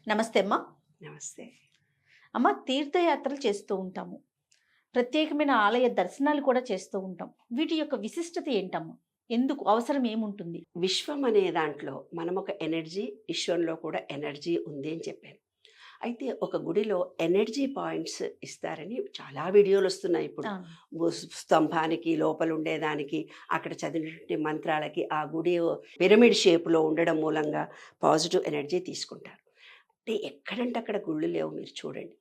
నమస్తే అమ్మా. నమస్తే. అమ్మ, తీర్థయాత్రలు చేస్తూ ఉంటాము. ప్రత్యేకమైన ఆలయ దర్శనాలు కూడా చేస్తూ ఉంటాం. వీటి యొక్క విశిష్టత ఏంటమ్మా? ఎందుకు అవసరం ఏముంటుంది? విశ్వం అనే దాంట్లో మనం ఒక ఎనర్జీ, విశ్వంలో కూడా ఎనర్జీ ఉంది అని చెప్పాను. అయితే ఒక గుడిలో ఎనర్జీ పాయింట్స్ ఇస్తారని చాలా వీడియోలు వస్తున్నాయి ఇప్పుడు. ఆ, స్తంభానికి లోపల ఉండేదానికి, అక్కడ చదివినటువంటి మంత్రాలకి ఆ గుడి పిరమిడ్ షేప్లో ఉండడం మూలంగా పాజిటివ్ ఎనర్జీ తీసుకుంటారు. అంటే ఎక్కడంటే అక్కడ గుళ్ళు లేవు. మీరు చూడండి,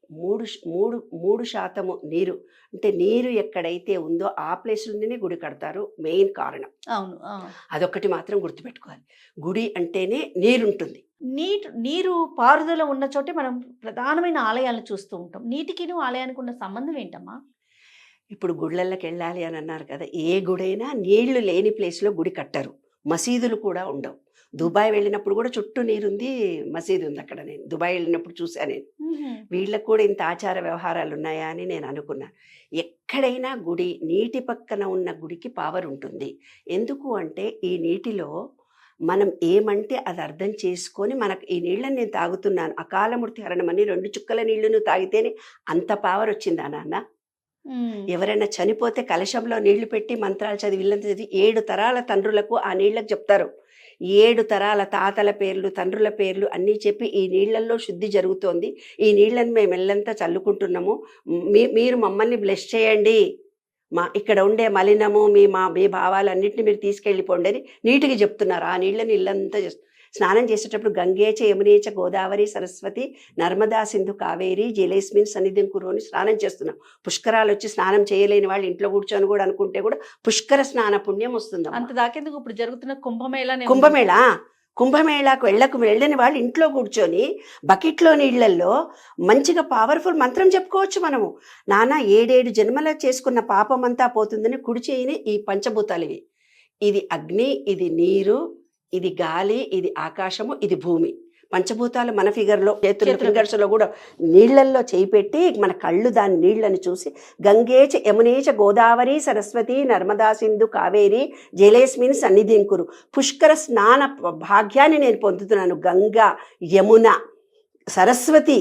మూడు శాతము నీరు, అంటే నీరు ఎక్కడైతే ఉందో ఆ ప్లేస్లోనే గుడి కడతారు. మెయిన్ కారణం అవును. అదొక్కటి మాత్రం గుర్తుపెట్టుకోవాలి. గుడి అంటేనే నీరుంటుంది. నీరు పారుదల ఉన్న చోటే మనం ప్రధానమైన ఆలయాలను చూస్తూ ఉంటాం. నీటికిను ఆలయానికి ఉన్న సంబంధం ఏంటమ్మా? ఇప్పుడు గుళ్ళకి వెళ్ళాలి అని అన్నారు కదా, ఏ గుడైనా నీళ్లు లేని ప్లేస్లో గుడి కట్టరు. మసీదులు కూడా ఉండవు. దుబాయ్ వెళ్ళినప్పుడు కూడా చుట్టూ నీరుంది, మసీదు ఉంది అక్కడ. నేను దుబాయ్ వెళ్ళినప్పుడు చూశాను. నేను వీళ్ళకు కూడా ఇంత ఆచార వ్యవహారాలు ఉన్నాయా అని నేను అనుకున్నాను. ఎక్కడైనా గుడి నీటి పక్కన ఉన్న గుడికి పవర్ ఉంటుంది. ఎందుకు అంటే ఈ నీటిలో మనం ఏమంటే అది అర్థం చేసుకొని, మనకు ఈ నీళ్ళని నేను తాగుతున్నాను, అకాల మృతి హరణమని 2 చుక్కల నీళ్లను తాగితేనే అంత పవర్ వచ్చిందా నాన్న? ఎవరైనా చనిపోతే కలశంలో నీళ్లు పెట్టి మంత్రాలు చదివి ఇల్లంతా చదివి 7 తరాల తండ్రులకు ఆ నీళ్ళకి చెప్తారు. 7 తరాల తాతల పేర్లు, తండ్రుల పేర్లు అన్నీ చెప్పి ఈ నీళ్లలో శుద్ధి జరుగుతోంది, ఈ నీళ్ళని మేము ఎల్లంతా చల్లుకుంటున్నాము, మీరు మమ్మల్ని బ్లెస్ చేయండి, మా ఇక్కడ ఉండే మలినము మీ భావాలన్నింటినీ మీరు తీసుకెళ్ళిపోండి అని నీటికి చెప్తున్నారు. ఆ నీళ్ళని ఇల్లంతా స్నానం చేసేటప్పుడు గంగేచ యమునేచ గోదావరి సరస్వతి నర్మదా సింధు కావేరి జలేస్మిన్ సన్నిధిం కురు అని స్నానం చేస్తున్నాం. పుష్కరాలు వచ్చి స్నానం చేయలేని వాళ్ళు ఇంట్లో కూర్చొని కూడా అనుకుంటే కూడా పుష్కర స్నాన పుణ్యం వస్తుంది. అంత దాకేందుకు ఇప్పుడు జరుగుతున్న కుంభమేళాకు వెళ్ళని వాళ్ళు ఇంట్లో కూర్చొని బకెట్లో నీళ్లల్లో మంచిగా పవర్ఫుల్ మంత్రం చెప్పుకోవచ్చు. మనము నాన్న 7 జన్మల చేసుకున్న పాపం అంతా పోతుందని కుడి చేయని ఈ పంచభూతాలు ఇవి. ఇది అగ్ని, ఇది నీరు, ఇది గాలి, ఇది ఆకాశము, ఇది భూమి. పంచభూతాలు మన ఫిగర్లో, ఫింగర్స్లో కూడా నీళ్లల్లో చేయి పెట్టి మన కళ్ళు దాని నీళ్లను చూసి గంగేచ యమునేచ గోదావరి సరస్వతి నర్మదా సింధు కావేరి జలేస్మిన్ సన్నిధింకురు. పుష్కర స్నాన భాగ్యాన్ని నేను పొందుతున్నాను. గంగా, యమున, సరస్వతి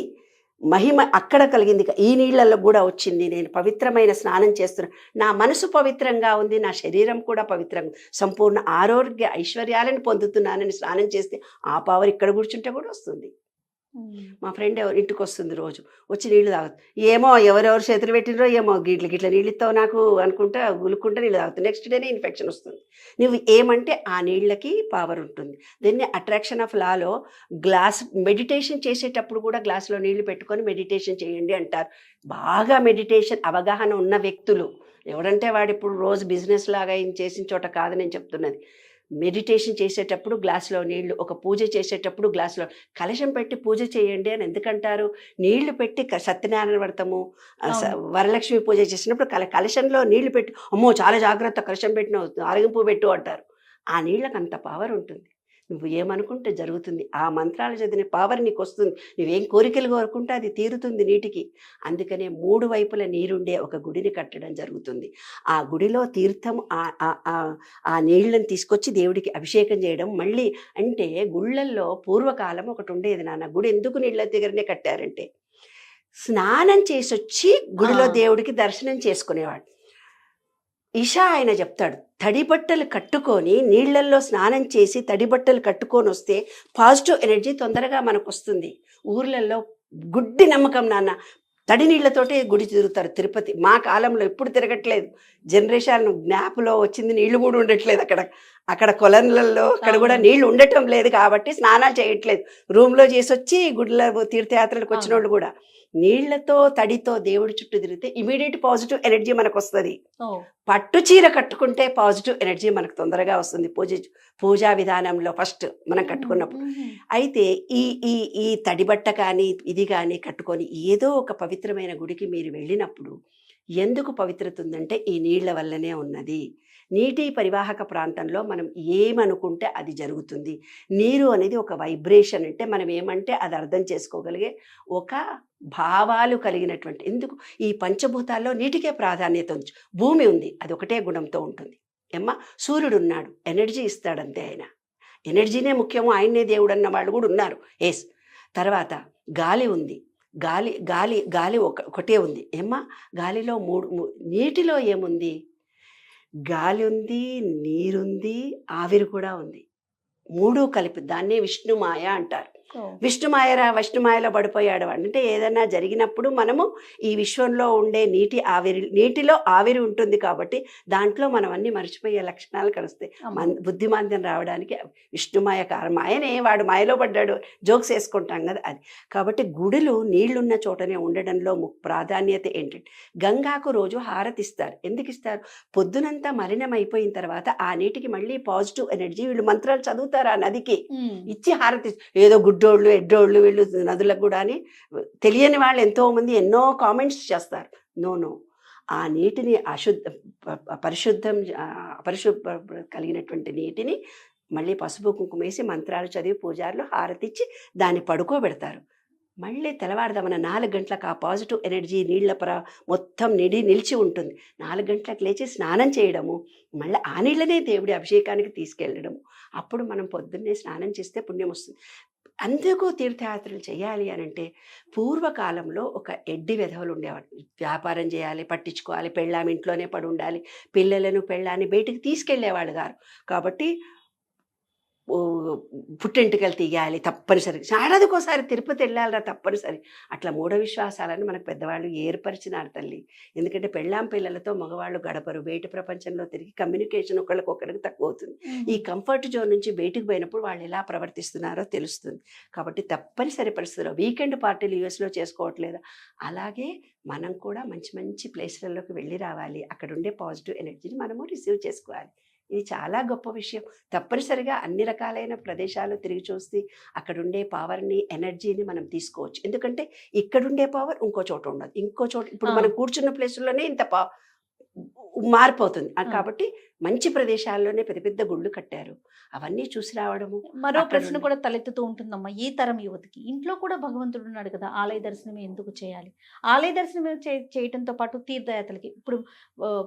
మహిమ అక్కడ కలిగింది, ఈ నీళ్లలో కూడా వచ్చింది. నేను పవిత్రమైన స్నానం చేస్తున్నాను. నా మనసు పవిత్రంగా ఉంది, నా శరీరం కూడా పవిత్రంగా, సంపూర్ణ ఆరోగ్య ఐశ్వర్యాలను పొందుతున్నానని స్నానం చేస్తే ఆ పవర్ ఇక్కడ కూర్చుంటే కూడా వస్తుంది. మా ఫ్రెండ్ ఇంటికి వస్తుంది, రోజు వచ్చి నీళ్లు తాగుతుంది. ఏమో ఎవరెవరు చేతులు పెట్టినరో ఏమో, గిట్ల నీళ్ళు ఇస్తావు నాకు అనుకుంటా గులుక్కుంటా నీళ్ళు తాగుతుంది. నెక్స్ట్ డేనే ఇన్ఫెక్షన్ వస్తుంది. నువ్వు ఏమంటే ఆ నీళ్ళకి పవర్ ఉంటుంది. దీన్ని అట్రాక్షన్ ఆఫ్ లాలో మెడిటేషన్ చేసేటప్పుడు కూడా గ్లాసులో నీళ్లు పెట్టుకొని మెడిటేషన్ చేయండి అంటారు. బాగా మెడిటేషన్ అవగాహన ఉన్న వ్యక్తులు, ఎవరంటే వాడు ఇప్పుడు రోజు బిజినెస్ లాగా చేసిన చోట కాదు నేను చెప్తున్నది. మెడిటేషన్ చేసేటప్పుడు గ్లాసులో నీళ్లు, ఒక పూజ చేసేటప్పుడు గ్లాసులో కలశం పెట్టి పూజ చేయండి అని ఎందుకంటారు? నీళ్లు పెట్టి సత్యనారాయణ వ్రతము, వరలక్ష్మి పూజ చేసినప్పుడు కలశంలో నీళ్లు పెట్టి, అమ్మో చాలా జాగ్రత్త, కలశం పెట్టిన ఆరగింపు పెట్టు అంటారు. ఆ నీళ్ళకి అంత పవర్ ఉంటుంది. నువ్వు ఏమనుకుంటే జరుగుతుంది. ఆ మంత్రాలు చదివిన పవర్ నీకు వస్తుంది. నువ్వేం కోరికలు కోరుకుంటే అది తీరుతుంది నీటికి. అందుకనే 3 వైపుల నీరుండే ఒక గుడిని కట్టడం జరుగుతుంది. ఆ గుడిలో తీర్థం ఆ నీళ్ళని తీసుకొచ్చి దేవుడికి అభిషేకం చేయడం. మళ్ళీ అంటే గుళ్ళల్లో పూర్వకాలం ఒకటి ఉండేది నాన్న, గుడి ఎందుకు నీళ్ళ దగ్గరనే కట్టారంటే స్నానం చేసొచ్చి గుడిలో దేవుడికి దర్శనం చేసుకునేవాడు. ఈషా ఆయన చెప్తాడు, తడి బట్టలు కట్టుకొని నీళ్లల్లో స్నానం చేసి తడి బట్టలు కట్టుకొని వస్తే పాజిటివ్ ఎనర్జీ తొందరగా మనకు వస్తుంది. ఊర్లలో గుడ్డి నమ్మకం నాన్న, తడి నీళ్లతోటే గుడి తిరుగుతారు. తిరుపతి మా కాలంలో ఇప్పుడు తిరగట్లేదు, జనరేషన్ జ్ఞాపలో వచ్చింది, నీళ్లు కూడా ఉండట్లేదు అక్కడ కొలన్లలో అక్కడ కూడా నీళ్లు ఉండటం లేదు కాబట్టి స్నానాలు చేయట్లేదు. రూమ్లో చేసి వచ్చి గుడిలో తీర్థయాత్రలకు వచ్చిన వాళ్ళు కూడా నీళ్లతో తడితో దేవుడి చుట్టూ తిరిగితే ఇమీడియట్ పాజిటివ్ ఎనర్జీ మనకు వస్తుంది. పట్టు చీర కట్టుకుంటే పాజిటివ్ ఎనర్జీ మనకు తొందరగా వస్తుంది. పూజా విధానంలో ఫస్ట్ మనం కట్టుకున్నప్పుడు. అయితే ఈ తడిబట్ట కానీ ఇది కానీ కట్టుకొని ఏదో ఒక పవిత్రమైన గుడికి మీరు వెళ్ళినప్పుడు ఎందుకు పవిత్రత ఉందంటే ఈ నీళ్ల వల్లనే ఉన్నది. నీటి పరివాహక ప్రాంతంలో మనం ఏమనుకుంటే అది జరుగుతుంది. నీరు అనేది ఒక వైబ్రేషన్, అంటే మనం ఏమంటే అది అర్థం చేసుకోగలిగే ఒక భావాలు కలిగినటువంటి. ఎందుకు ఈ పంచభూతాల్లో నీటికే ప్రాధాన్యత ఉంది. భూమి ఉంది, అది ఒకటే గుణంతో ఉంటుంది. సూర్యుడు ఉన్నాడు, ఎనర్జీ ఇస్తాడంతే. ఆయన ఎనర్జీనే ముఖ్యము, ఆయన్నే దేవుడు అన్న వాళ్ళు కూడా ఉన్నారు. ఎస్. తర్వాత గాలి ఉంది. గాలి గాలి గాలి ఒకటే ఉంది. ఏమ్మా గాలిలో నీటిలో ఏముంది? గాలి ఉంది, నీరుంది, ఆవిరి కూడా ఉంది. 3 కలిపి దాన్నే విష్ణుమాయ అంటారు. విష్ణుమాయలో పడిపోయాడు వాడు. అంటే ఏదైనా జరిగినప్పుడు మనము ఈ విశ్వంలో ఉండే నీటిలో ఆవిరి ఉంటుంది కాబట్టి దాంట్లో మనం అన్ని మర్చిపోయే లక్షణాలు కలుస్తాయి. బుద్ధిమాంద్యం రావడానికి విష్ణుమాయ కారణం. మాయనే వాడు మాయలో పడ్డాడు జోక్స్ వేసుకుంటాం కదా అది. కాబట్టి గుడులు నీళ్లున్న చోటనే ఉండడంలో ప్రాధాన్యత ఏంటంటే గంగాకు రోజు హారతిస్తారు. ఎందుకు ఇస్తారు? పొద్దునంతా మలినం అయిపోయిన తర్వాత ఆ నీటికి మళ్ళీ పాజిటివ్ ఎనర్జీ, వీళ్ళు మంత్రాలు చదువుతారు ఆ నదికి, ఇచ్చి హారతి. ఏదో గుడ్డోళ్ళు ఎడ్డోళ్ళు వీళ్ళు నదులకు కూడా అని తెలియని వాళ్ళు ఎంతో మంది ఎన్నో కామెంట్స్ చేస్తారు. నో, ఆ నీటిని అపరిశుభ్ర కలిగినటువంటి నీటిని మళ్ళీ పసుపు కుంకుమ వేసి మంత్రాలు చదివి పూజారులు హారతిచ్చి దాన్ని పడుకోబెడతారు. మళ్ళీ తెల్లవారుదామన్న 4 గంటలకు ఆ పాజిటివ్ ఎనర్జీ నీళ్ల మొత్తం నిలిచి ఉంటుంది. 4 గంటలకు లేచి స్నానం చేయడము, మళ్ళీ ఆ నీళ్ళనే దేవుడి అభిషేకానికి తీసుకెళ్ళడము. అప్పుడు మనం పొద్దున్నే స్నానం చేస్తే పుణ్యం వస్తుంది. అందుకు తీర్థయాత్రలు చేయాలి అని అంటే పూర్వకాలంలో ఒక ఎడ్డి వెధవలు ఉండేవాడు. వ్యాపారం చేయాలి, పట్టించుకోవాలి, పెళ్ళాం ఇంట్లోనే పడి ఉండాలి, పెళ్ళాన్ని బయటికి తీసుకెళ్లేవాడు గారు. కాబట్టి పుట్టెంటుకలు తీయాలి తప్పనిసరి, ఏడాదికోసారి తిరుపతి వెళ్ళాలరా తప్పనిసరి. అట్లా మూఢ విశ్వాసాలను మనకు పెద్దవాళ్ళు ఏర్పరిచినారు తల్లి. ఎందుకంటే పెళ్ళాం పిల్లలతో మగవాళ్ళు గడపరు, బయట ప్రపంచంలో తిరిగి కమ్యూనికేషన్ ఒకరికి తక్కువ అవుతుంది. ఈ కంఫర్ట్ జోన్ నుంచి బయటకు పోయినప్పుడు వాళ్ళు ఎలా ప్రవర్తిస్తున్నారో తెలుస్తుంది. కాబట్టి తప్పనిసరి పరిస్థితుల్లో వీకెండ్ పార్టీలు యూఎస్లో చేసుకోవట్లేదా, అలాగే మనం కూడా మంచి మంచి ప్లేస్లలోకి వెళ్ళి రావాలి. అక్కడ ఉండే పాజిటివ్ ఎనర్జీని మనము రిసీవ్ చేసుకోవాలి. ఇది చాలా గొప్ప విషయం. తప్పనిసరిగా అన్ని రకాలైన ప్రదేశాలు తిరిగి చూసి అక్కడుండే పవర్ని, ఎనర్జీని మనం తీసుకోవచ్చు. ఎందుకంటే ఇక్కడుండే పవర్ ఇంకో చోట ఉండదు. ఇంకో చోట ఇప్పుడు మనం కూర్చున్న ప్లేసుల్లోనే ఇంత మారిపోతుంది. కాబట్టి మంచి ప్రదేశాల్లోనే పెద్ద పెద్ద గుళ్ళు కట్టారు, అవన్నీ చూసి రావడము. మరో ప్రశ్న కూడా తలెత్తుతూ ఉంటుందమ్మా ఈ తరం యువతికి. ఇంట్లో కూడా భగవంతుడు ఉన్నాడు కదా, ఆలయ దర్శనం ఎందుకు చేయాలి? ఆలయ దర్శనం చేయడంతో పాటు తీర్థయాత్రలకి ఇప్పుడు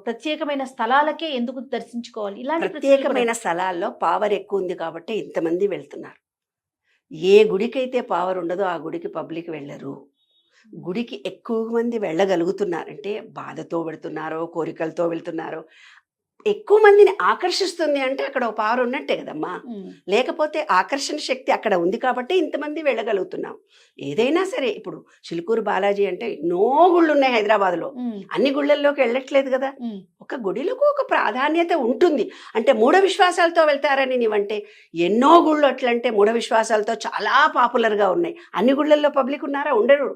ప్రత్యేకమైన స్థలాలకే ఎందుకు దర్శించుకోవాలి? ఇలాంటి ప్రత్యేకమైన స్థలాల్లో పవర్ ఎక్కువ ఉంది కాబట్టి ఇంతమంది వెళ్తున్నారు. ఏ గుడికైతే పవర్ ఉండదో ఆ గుడికి పబ్లిక్ వెళ్ళరు. గుడికి ఎక్కువ మంది వెళ్ళగలుగుతున్నారంటే బాధతో వెళ్తున్నారో, కోరికలతో వెళ్తున్నారో, ఎక్కువ మందిని ఆకర్షిస్తుంది అంటే అక్కడ ఒక పవర్ ఉన్నట్టే కదమ్మా. లేకపోతే ఆకర్షణ శక్తి అక్కడ ఉంది కాబట్టి ఇంతమంది వెళ్ళగలుగుతున్నాం. ఏదైనా సరే ఇప్పుడు చిలుకూరు బాలాజీ అంటే ఎన్నో గుళ్ళు ఉన్నాయి హైదరాబాద్లో, అన్ని గుళ్ళల్లోకి వెళ్ళట్లేదు కదా. ఒక గుడిలకు ఒక ప్రాధాన్యత ఉంటుంది. అంటే మూఢ విశ్వాసాలతో వెళ్తారని నీవంటే ఎన్నో గుళ్ళు అట్లంటే మూఢ విశ్వాసాలతో చాలా పాపులర్గా ఉన్నాయి. అన్ని గుళ్ళల్లో పబ్లిక్ ఉన్నారా? ఉండరు.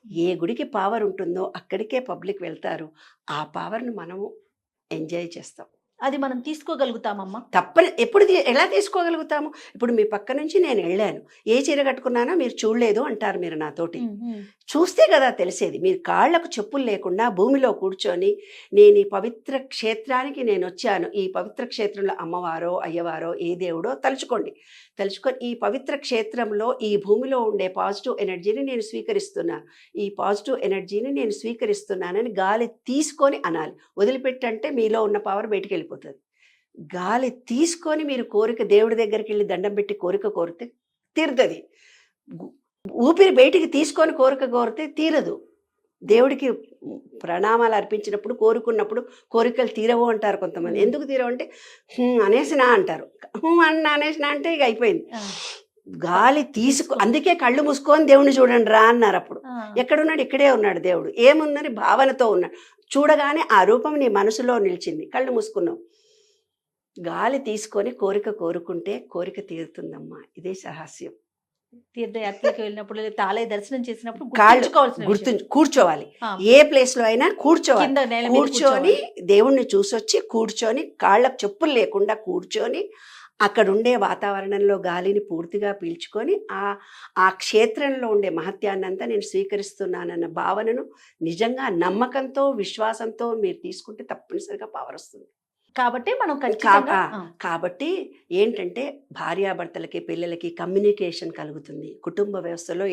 ఏ గుడికి పవర్ ఉంటుందో అక్కడికే పబ్లిక్ వెళ్తారు. ఆ పవర్ను మనము ఎంజాయ్ చేస్తాం. అది మనం తీసుకోగలుగుతామమ్మా? ఎప్పుడు ఎలా తీసుకోగలుగుతాము? ఇప్పుడు మీ పక్క నుంచి నేను వెళ్ళాను, ఏ చీర కట్టుకున్నానో మీరు చూడలేదు అంటారు మీరు నాతోటి. చూస్తే కదా తెలిసేది. మీరు కాళ్లకు చెప్పులు లేకుండా భూమిలో కూర్చొని నేను ఈ పవిత్ర క్షేత్రానికి నేను వచ్చాను, ఈ పవిత్ర క్షేత్రంలో అమ్మవారో అయ్యవారో ఏ దేవుడో తలుచుకొని ఈ పవిత్ర క్షేత్రంలో ఈ భూమిలో ఉండే పాజిటివ్ ఎనర్జీని నేను స్వీకరిస్తున్నాను, ఈ పాజిటివ్ ఎనర్జీని నేను స్వీకరిస్తున్నానని గాలి తీసుకొని అనాలి. వదిలిపెట్టంటే మీలో ఉన్న పవర్ బయటికి వెళ్ళిపోతుంది. గాలి తీసుకొని మీరు కోరిక దేవుడి దగ్గరికి వెళ్ళి దండం పెట్టి కోరిక కోరితే తీరుతుంది. ఊపిరి బయటికి తీసుకొని కోరిక కోరితే తీరదు. దేవుడికి ప్రణామాలు అర్పించినప్పుడు కోరుకున్నప్పుడు కోరికలు తీరవు అంటారు కొంతమంది. ఎందుకు తీరవు అంటే అనేసినా అంటారు. అనేసినా అంటే ఇక అయిపోయింది. గాలి అందుకే కళ్ళు మూసుకొని దేవుడిని చూడండి రా అన్నారు. అప్పుడు ఎక్కడున్నాడు? ఇక్కడే ఉన్నాడు దేవుడు. ఏముందని భావనతో ఉన్నాడు. చూడగానే ఆ రూపం నీ మనసులో నిలిచింది, కళ్ళు మూసుకున్నావు. గాలి తీసుకొని కోరిక కోరుకుంటే కోరిక తీరుతుందమ్మా. ఇదే రహస్యం. తీర్థయాత్రకి వెళ్ళినప్పుడు లేదా ఆలయ దర్శనం చేసినప్పుడు కూర్చోవాలి. ఏ ప్లేస్ లో అయినా కూర్చోవాలి. కూర్చొని దేవుణ్ణి చూసొచ్చి కూర్చొని కాళ్ళకు చెప్పులు లేకుండా కూర్చొని అక్కడుండే వాతావరణంలో గాలిని పూర్తిగా పీల్చుకొని ఆ క్షేత్రంలో ఉండే మహత్యాన్నంతా నేను స్వీకరిస్తున్నానన్న భావనను నిజంగా నమ్మకంతో విశ్వాసంతో మీరు తీసుకుంటే తప్పనిసరిగా పవర్ వస్తుంది. కాబట్టి మనం కాబట్టి ఏంటంటే భార్యాభర్తలకి పిల్లలకి కమ్యూనికేషన్ కలుగుతుంది. కుటుంబ వ్యవస్థలో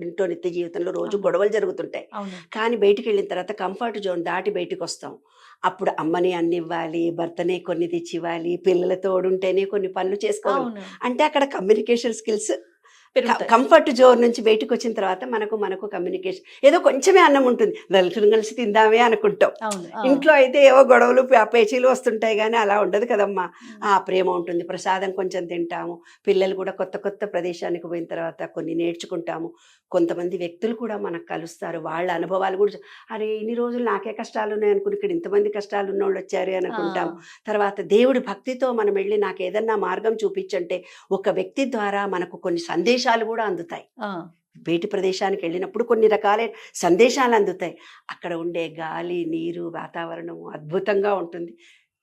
ఇంట్లో నిత్య జీవితంలో రోజు గొడవలు జరుగుతుంటాయి. కానీ బయటికి వెళ్ళిన తర్వాత కంఫర్ట్ జోన్ దాటి బయటకు వస్తాం. అప్పుడు అమ్మని అన్ని ఇవ్వాలి, భర్తనే కొన్ని తెచ్చి ఇవ్వాలి, పిల్లల తోడుంటేనే కొన్ని పనులు చేసుకోవాలి. అంటే అక్కడ కమ్యూనికేషన్ స్కిల్స్ పెరుగుతాయి. కంఫర్ట్ జోన్ నుంచి బయటకు వచ్చిన తర్వాత మనకు కమ్యూనికేషన్ ఏదో కొంచెమే అన్నం ఉంటుంది, నలుగురు కలిసి తిందామే అనుకుంటాం. అవును. ఇంట్లో అయితే ఏవో గొడవలు పేచీలు వస్తుంటాయి, కానీ అలా ఉండదు కదమ్మా. ఆ ప్రేమ ఉంటుంది, ప్రసాదం కొంచెం తింటాము. పిల్లలు కూడా కొత్త కొత్త ప్రదేశానికి పోయిన తర్వాత కొన్ని నేర్చుకుంటాము. కొంతమంది వ్యక్తులు కూడా మనకు కలుస్తారు, వాళ్ళ అనుభవాలు కూడా అరే ఇన్ని రోజులు నాకే కష్టాలు ఉన్నాయి అనుకుని ఇక్కడ ఇంతమంది కష్టాలు ఉన్నోళ్ళు వచ్చారు అనుకుంటాం. తర్వాత దేవుడి భక్తితో మనం వెళ్ళి నాకు ఏదన్నా మార్గం చూపించంటే ఒక వ్యక్తి ద్వారా మనకు కొన్ని సందేశాలు కూడా అందుతాయి. బయటి ప్రదేశానికి వెళ్ళినప్పుడు కొన్ని రకాలైన సందేశాలు అందుతాయి. అక్కడ ఉండే గాలి, నీరు, వాతావరణం అద్భుతంగా ఉంటుంది.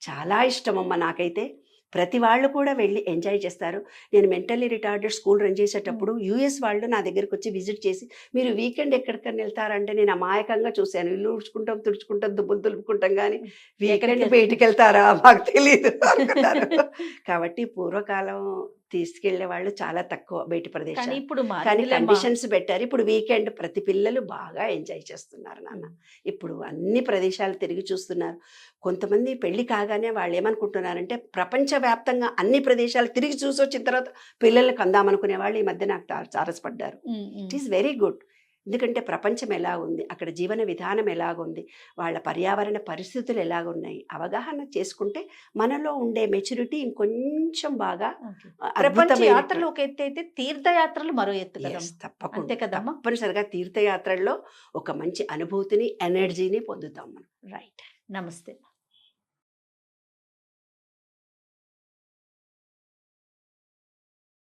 చాలా ఇష్టమమ్మ నాకైతే. ప్రతి వాళ్ళు కూడా వెళ్ళి ఎంజాయ్ చేస్తారు. నేను మెంటల్లీ రిటార్డెడ్ స్కూల్ రన్ చేసేటప్పుడు యూఎస్ వాళ్ళు నా దగ్గరికి వచ్చి విజిట్ చేసి మీరు వీకెండ్ ఎక్కడికన్నా వెళ్తారంటే నేను అమాయకంగా చూశాను. ఇల్లు ఉడుచుకుంటాం, తుడుచుకుంటాం, దుబ్బులు దులుపుకుంటాం, కానీ వీకెండ్ బయటికి వెళ్తారా మాకు తెలియదు అనుకున్నారు. కాబట్టి పూర్వకాలం తీసుకెళ్లే వాళ్ళు చాలా తక్కువ బయటి ప్రదేశాలు, ఇప్పుడు కానీ కండిషన్స్ పెట్టారు. ఇప్పుడు వీకెండ్ ప్రతి పిల్లలు బాగా ఎంజాయ్ చేస్తున్నారు నాన్న. ఇప్పుడు అన్ని ప్రదేశాలు తిరిగి చూస్తున్నారు. కొంతమంది పెళ్లి కాగానే వాళ్ళు ఏమనుకుంటున్నారంటే ప్రపంచవ్యాప్తంగా అన్ని ప్రదేశాలు తిరిగి చూసి వచ్చిన తర్వాత పిల్లల్ని కందామనుకునే వాళ్ళు ఈ మధ్య నాకు తారసపడ్డారు. It is very good. ఎందుకంటే ప్రపంచం ఎలా ఉంది, అక్కడ జీవన విధానం ఎలాగుంది, వాళ్ళ పర్యావరణ పరిస్థితులు ఎలాగున్నాయి అవగాహన చేసుకుంటే మనలో ఉండే మెచ్యూరిటీ ఇంకొంచెం బాగా ప్రపంచ యాత్రలు ఒక ఎత్తు అయితే తీర్థయాత్రలు మరో ఎత్తు కదా. తప్పకుండా అంతే కదమ్మా. తప్పనిసరిగా తీర్థయాత్రల్లో ఒక మంచి అనుభూతిని, ఎనర్జీని పొందుతాం మనం. రైట్. నమస్తే.